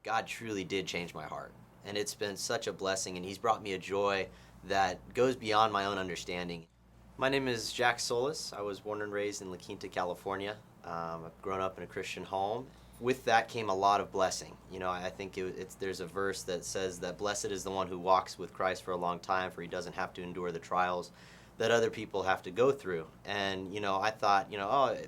God truly did change my heart. And it's been such a blessing, and He's brought me a joy that goes beyond my own understanding. My name is Jack Solis. I was born and raised in La Quinta, California. I've grown up in a Christian home. With that came a lot of blessing. I think there's a verse that says that blessed is the one who walks with Christ for a long time, for he doesn't have to endure the trials that other people have to go through. And, I thought,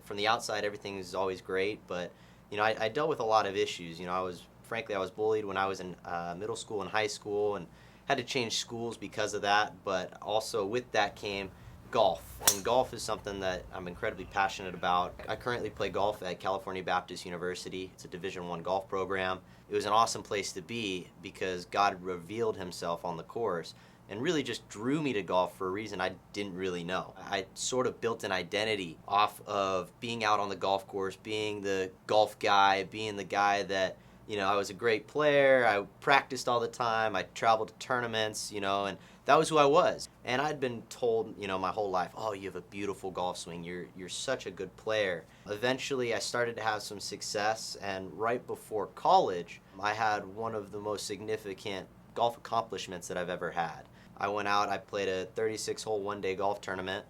from the outside, everything is always great, but, I dealt with a lot of issues. I was bullied when I was in middle school and high school and had to change schools because of that. But also with that came golf. And golf is something that I'm incredibly passionate about. I currently play golf at California Baptist University. It's a Division I golf program. It was an awesome place to be because God revealed himself on the course and really just drew me to golf for a reason I didn't really know. I sort of built an identity off of being out on the golf course, being the golf guy, being the guy that, I was a great player. I practiced all the time. I traveled to tournaments, and that was who I was. And I'd been told, my whole life, oh, you have a beautiful golf swing. You're such a good player. Eventually, I started to have some success, and right before college, I had one of the most significant golf accomplishments that I've ever had. I went out, I played a 36-hole one-day golf tournament,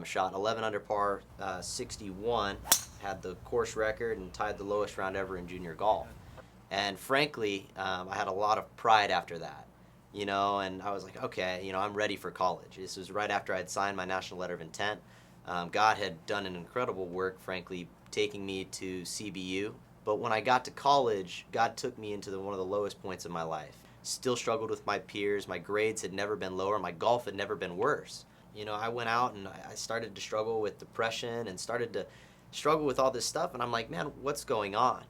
shot 11 under par, 61, had the course record, and tied the lowest round ever in junior golf. And frankly, I had a lot of pride after that, and I was like, okay, I'm ready for college. This was right after I had signed my national letter of intent. God had done an incredible work, frankly, taking me to CBU. But when I got to college, God took me into one of the lowest points of my life. Still struggled with my peers. My grades had never been lower. My golf had never been worse. I went out and I started to struggle with depression and started to struggle with all this stuff. And I'm like, man, what's going on?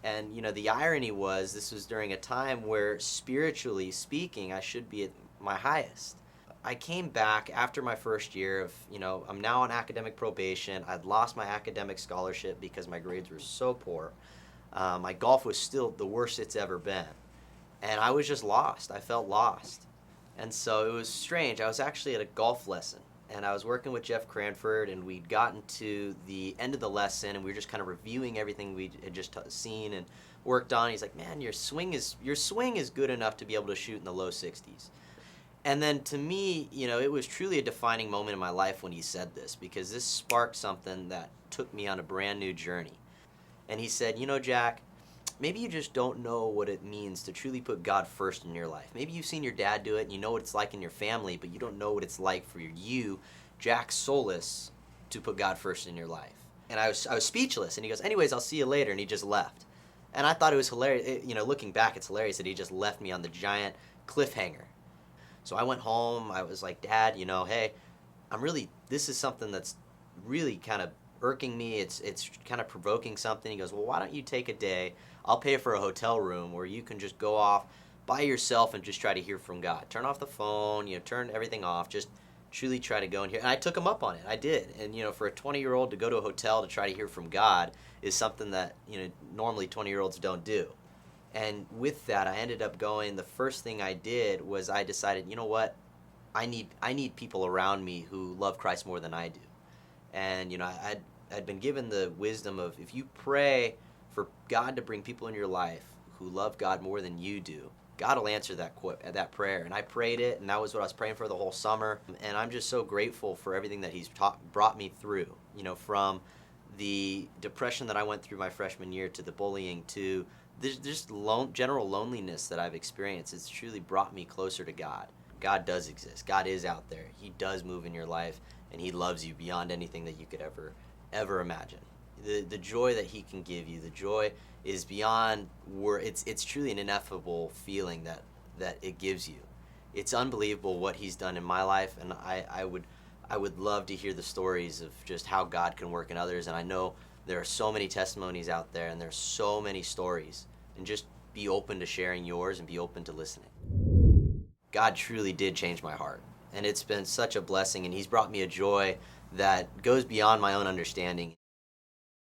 And, the irony was this was during a time where, spiritually speaking, I should be at my highest. I came back after my first year of, I'm now on academic probation. I'd lost my academic scholarship because my grades were so poor. My golf was still the worst it's ever been. And I was just lost. I felt lost. And so it was strange. I was actually at a golf lesson, and I was working with Jeff Cranford, and we'd gotten to the end of the lesson, and we were just kind of reviewing everything we had just seen and worked on. He's like, man, your swing is good enough to be able to shoot in the low 60s. And then to me, it was truly a defining moment in my life when he said this, because this sparked something that took me on a brand new journey. And he said, Jack, maybe you just don't know what it means to truly put God first in your life. Maybe you've seen your dad do it and you know what it's like in your family, but you don't know what it's like for you, Jack Solis, to put God first in your life. And I was speechless, and he goes, anyways, I'll see you later, and he just left. And I thought it was hilarious. Looking back, it's hilarious that he just left me on the giant cliffhanger. So I went home. I was like, Dad, hey, this is something that's really kind of irking me. It's kind of provoking something. He goes, well, why don't you take a day? I'll pay for a hotel room where you can just go off by yourself and just try to hear from God. Turn off the phone, turn everything off. Just truly try to go and hear. And I took him up on it. I did. And, for a 20-year-old to go to a hotel to try to hear from God is something that, normally 20-year-olds don't do. And with that, I ended up going. The first thing I did was I decided, you know what? I need people around me who love Christ more than I do. And, I'd been given the wisdom of, if you pray for God to bring people in your life who love God more than you do, God will answer that prayer. And I prayed it, and that was what I was praying for the whole summer. And I'm just so grateful for everything that he's brought me through, from the depression that I went through my freshman year to the bullying to just general loneliness that I've experienced. It's truly brought me closer to God. God does exist. God is out there. He does move in your life, and he loves you beyond anything that you could ever imagine. The joy that he can give you, the joy is beyond it's truly an ineffable feeling that it gives you. It's unbelievable what he's done in my life, and I would love to hear the stories of just how God can work in others. And I know there are so many testimonies out there, and there's so many stories, and just be open to sharing yours and be open to listening. God truly did change my heart, and it's been such a blessing, and he's brought me a joy that goes beyond my own understanding.